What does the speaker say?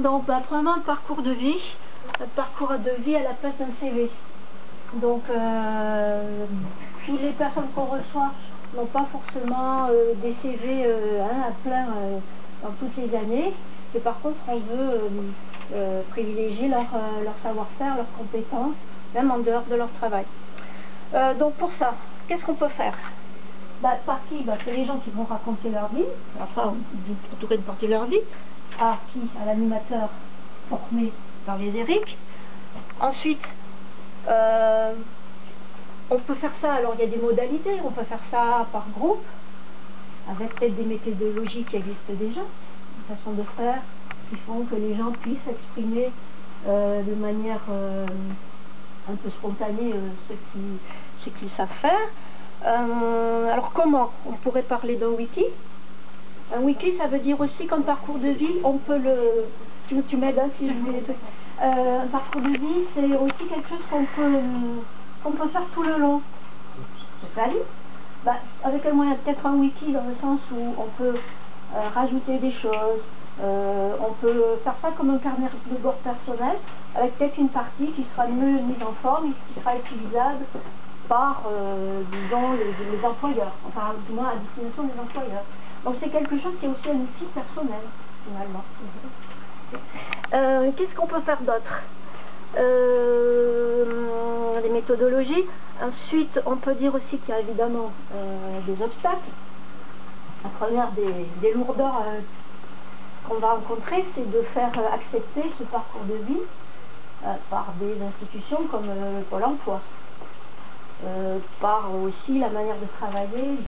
Donc, premièrement, le parcours de vie. Notre parcours de vie à la place d'un CV. Donc, si les personnes qu'on reçoit n'ont pas forcément des CV à plein dans toutes les années, mais par contre, on veut privilégier leur savoir-faire, leurs compétences, même en dehors de leur travail. Donc, pour ça, qu'est-ce qu'on peut faire? Par qui? C'est les gens qui vont raconter leur vie, enfin, entourés de partie de leur vie. À qui? À l'animateur formé par les ERIC. Ensuite, on peut faire ça, alors il y a des modalités, on peut faire ça par groupe, avec peut-être des méthodologies qui existent déjà, une façon de faire qui font que les gens puissent exprimer de manière un peu spontanée ce qu'ils savent faire. Alors comment? On pourrait parler d'un wiki. Un wiki, ça veut dire aussi qu'un parcours de vie, on peut le... Tu m'aides hein, si je dis des trucs. Un parcours de vie, c'est aussi quelque chose qu'on peut faire tout le long. C'est ça, avec un moyen, peut-être un wiki dans le sens où on peut rajouter des choses, on peut faire ça comme un carnet de bord personnel, avec peut-être une partie qui sera mieux mise en forme et qui sera utilisable par, disons, les employeurs, enfin, du moins à destination des employeurs. Donc c'est quelque chose qui est aussi un outil personnel, finalement. Qu'est-ce qu'on peut faire d'autre? Les méthodologies. Ensuite, on peut dire aussi qu'il y a évidemment des obstacles. La première des lourdeurs qu'on va rencontrer, c'est de faire accepter ce parcours de vie par des institutions comme Pôle emploi, par aussi la manière de travailler.